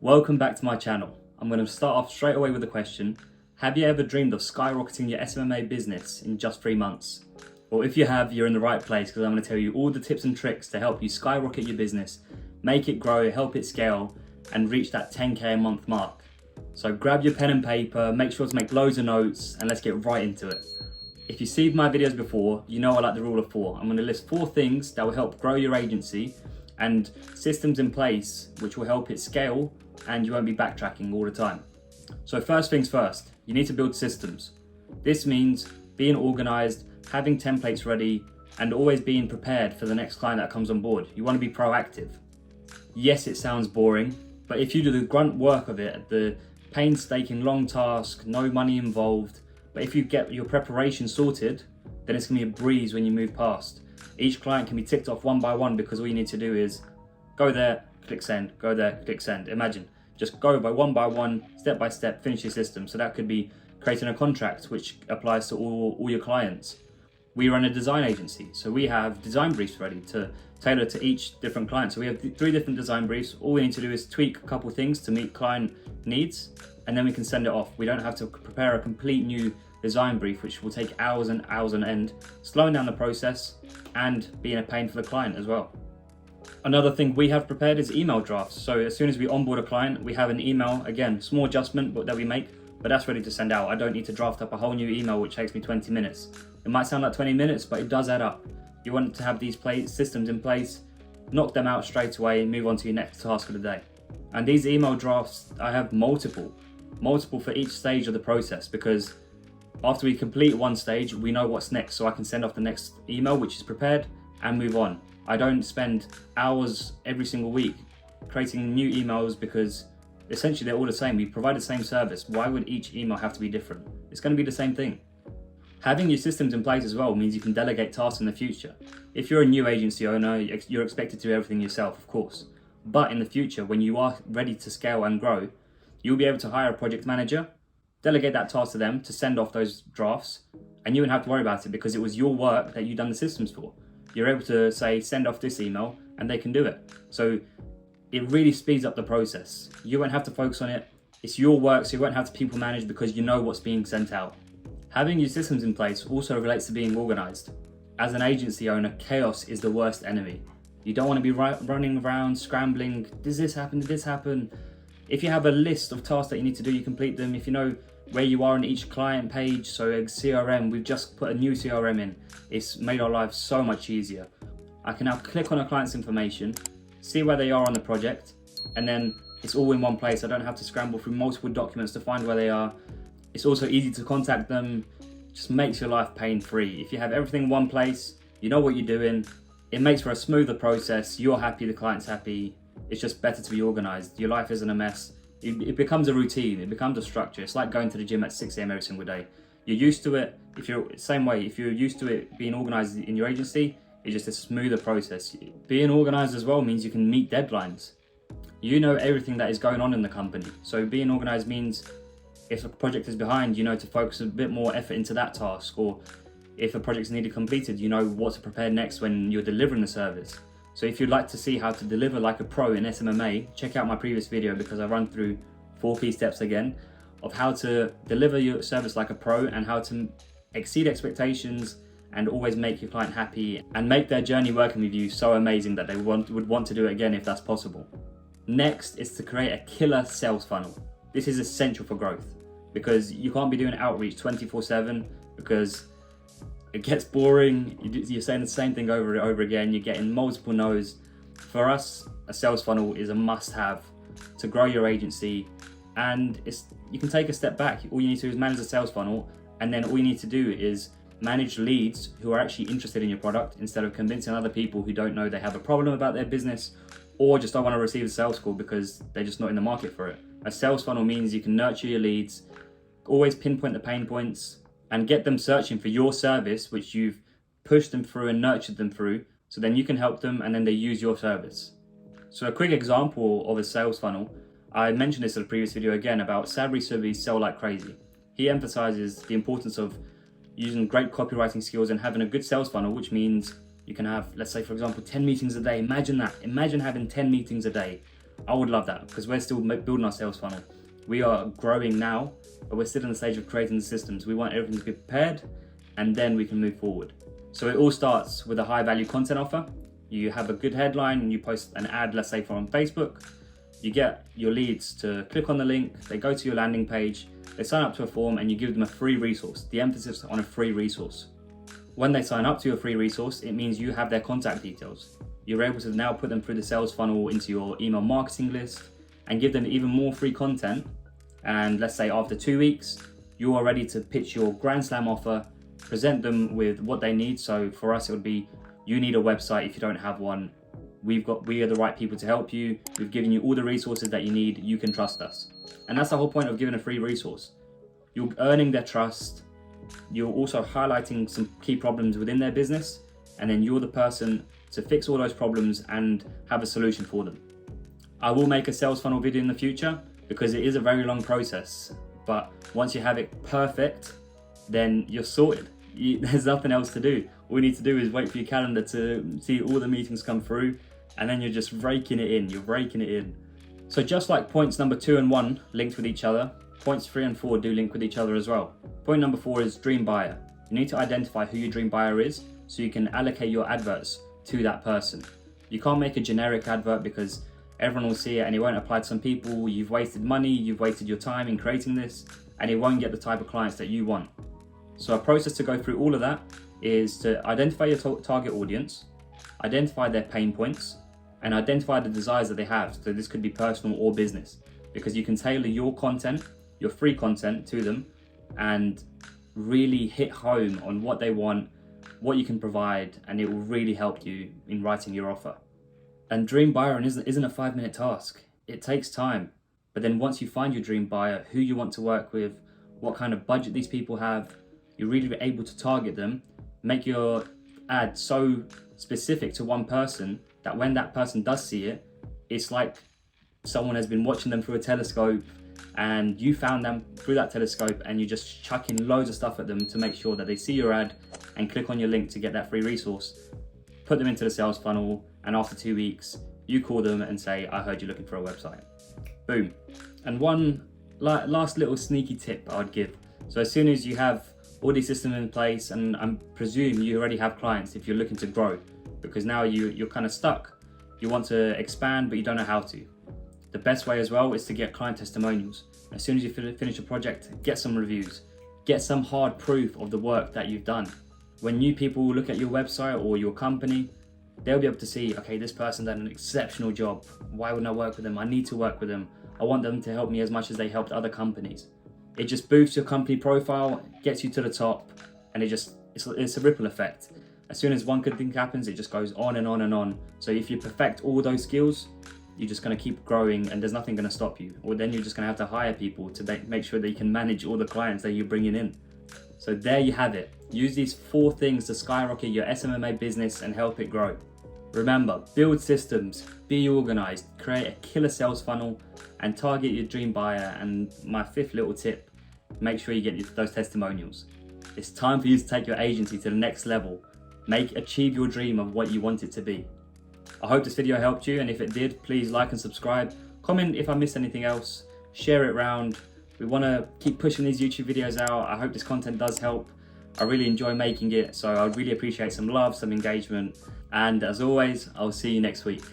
Welcome back to my channel. I'm going to start off straight away with a question. Have you ever dreamed of skyrocketing your SMMA business in just 3 months? Well, if you have, you're in the right place because I'm going to tell you all the tips and tricks to help you skyrocket your business, make it grow, help it scale, and reach that 10K a month mark. So grab your pen and paper, make sure to make loads of notes, and let's get right into it. If you've seen my videos before, you know I like the rule of 4. I'm going to list 4 things that will help grow your agency and systems in place which will help it scale and you won't be backtracking all the time. So first things first, you need to build systems. This means being organized, having templates ready, and always being prepared for the next client that comes on board. You want to be proactive. Yes, it sounds boring, but if you do the grunt work of it, the painstaking long task, no money involved, but if you get your preparation sorted, then it's going to be a breeze when you move past. Each client can be ticked off one by one because all you need to do is go there, click send, go there, click send. Imagine, just go by one, step by step, finish your system. So that could be creating a contract which applies to all your clients. We run a design agency, so we have design briefs ready to tailor to each different client. So we have 3 different design briefs. All we need to do is tweak a couple things to meet client needs, and then we can send it off. We don't have to prepare a complete new design brief, which will take hours and hours on end, slowing down the process and being a pain for the client as well. Another thing we have prepared is email drafts. So as soon as we onboard a client, we have an email, again, small adjustment that we make, but that's ready to send out. I don't need to draft up a whole new email, which takes me 20 minutes. It might sound like 20 minutes, but it does add up. You want to have these systems in place, knock them out straight away, and move on to your next task of the day. And these email drafts, I have multiple for each stage of the process, because after we complete one stage, we know what's next. So I can send off the next email, which is prepared, and move on. I don't spend hours every single week creating new emails because essentially they're all the same. We provide the same service. Why would each email have to be different? It's going to be the same thing. Having your systems in place as well means you can delegate tasks in the future. If you're a new agency owner, you're expected to do everything yourself, of course. But in the future, when you are ready to scale and grow, you'll be able to hire a project manager, delegate that task to them to send off those drafts, and you won't have to worry about it because it was your work that you've done the systems for. You're able to say, send off this email, and they can do it. So it really speeds up the process. You won't have to focus on it. It's your work, so you won't have to people manage because you know what's being sent out. Having your systems in place also relates to being organized. As an agency owner, chaos is the worst enemy. You don't want to be running around, scrambling, does this happen, did this happen? If you have a list of tasks that you need to do, you complete them. If you know where you are on each client page, so a CRM, we've just put a new CRM in. It's made our lives so much easier. I can now click on a client's information, see where they are on the project, and then it's all in one place. I don't have to scramble through multiple documents to find where they are. It's also easy to contact them, just makes your life pain-free. If you have everything in one place, you know what you're doing, it makes for a smoother process, you're happy, the client's happy. It's just better to be organized. Your life isn't a mess. It becomes a routine, it becomes a structure. It's like going to the gym at 6 a.m. every single day. You're used to it. If you're used to it being organized in your agency, it's just a smoother process. Being organized as well means you can meet deadlines. You know everything that is going on in the company. So being organized means if a project is behind, you know to focus a bit more effort into that task, or if a project is needed completed, you know what to prepare next when you're delivering the service. So if you'd like to see how to deliver like a pro in SMMA, check out my previous video because I run through 4 key steps again of how to deliver your service like a pro and how to exceed expectations and always make your client happy and make their journey working with you so amazing that they would want to do it again if that's possible. Next is to create a killer sales funnel. This is essential for growth because you can't be doing outreach 24/7 because it gets boring. You're saying the same thing over and over again. You're getting multiple no's. For us, a sales funnel is a must-have to grow your agency, and you can take a step back. All you need to do is manage the sales funnel, and then all you need to do is manage leads who are actually interested in your product instead of convincing other people who don't know they have a problem about their business or just don't want to receive a sales call because they're just not in the market for it. A sales funnel means you can nurture your leads, always pinpoint the pain points, and get them searching for your service, which you've pushed them through and nurtured them through, so then you can help them and then they use your service. So a quick example of a sales funnel, I mentioned this in a previous video again about Sabri Subi's Sell Like Crazy. He emphasizes the importance of using great copywriting skills and having a good sales funnel, which means you can have, let's say for example, 10 meetings a day. Imagine that. Imagine having 10 meetings a day I would love that, because we're still building our sales funnel. We are growing now, but we're still in the stage of creating the systems. We want everything to be prepared, and then we can move forward. So it all starts with a high value content offer. You have a good headline and you post an ad, let's say from Facebook. You get your leads to click on the link, they go to your landing page, they sign up to a form, and you give them a free resource. The emphasis on a free resource. When they sign up to your free resource, it means you have their contact details. You're able to now put them through the sales funnel into your email marketing list and give them even more free content. And let's say after 2 weeks, you are ready to pitch your Grand Slam offer, present them with what they need. So for us, it would be, you need a website if you don't have one. We are the right people to help you. We've given you all the resources that you need. You can trust us. And that's the whole point of giving a free resource. You're earning their trust. You're also highlighting some key problems within their business. And then you're the person to fix all those problems and have a solution for them. I will make a sales funnel video in the future because it is a very long process. But once you have it perfect, then you're sorted. There's nothing else to do. All you need to do is wait for your calendar to see all the meetings come through, and then you're just raking it in. You're raking it in. So just like points number 2 and 1 linked with each other, points 3 and 4 do link with each other as well. Point number 4 is dream buyer. You need to identify who your dream buyer is so you can allocate your adverts to that person. You can't make a generic advert because everyone will see it and it won't apply to some people. You've wasted money, you've wasted your time in creating this, and it won't get the type of clients that you want. So a process to go through all of that is to identify your target audience, identify their pain points, and identify the desires that they have. So this could be personal or business, because you can tailor your content, your free content to them, and really hit home on what they want, what you can provide, and it will really help you in writing your offer. And dream buyer isn't a 5-minute task. It takes time. But then once you find your dream buyer, who you want to work with, what kind of budget these people have, you're really able to target them, make your ad so specific to one person that when that person does see it, it's like someone has been watching them through a telescope and you found them through that telescope, and you just chuck in loads of stuff at them to make sure that they see your ad and click on your link to get that free resource. Put them into the sales funnel, and after 2 weeks, you call them and say, I heard you're looking for a website. Boom. And one last little sneaky tip I would give. So as soon as you have all these systems in place, and I presume you already have clients if you're looking to grow, because now you're kind of stuck. You want to expand, but you don't know how to. The best way as well is to get client testimonials. As soon as you finish a project, get some reviews. Get some hard proof of the work that you've done. When new people look at your website or your company, they'll be able to see, okay, this person done an exceptional job. Why wouldn't I work with them? I need to work with them. I want them to help me as much as they helped other companies. It just boosts your company profile, gets you to the top, and it's a ripple effect. As soon as one good thing happens, it just goes on and on and on. So if you perfect all those skills, you're just going to keep growing and there's nothing going to stop you. Or then you're just going to have to hire people to make sure that you can manage all the clients that you're bringing in. So there you have it. Use these 4 things to skyrocket your SMMA business and help it grow. Remember, build systems, be organized, create a killer sales funnel, and target your dream buyer. And my 5th little tip, make sure you get those testimonials. It's time for you to take your agency to the next level. Achieve your dream of what you want it to be. I hope this video helped you, and if it did, please like and subscribe. Comment if I missed anything else. Share it around. We want to keep pushing these YouTube videos out. I hope this content does help. I really enjoy making it, so I'd really appreciate some love, some engagement. And as always, I'll see you next week.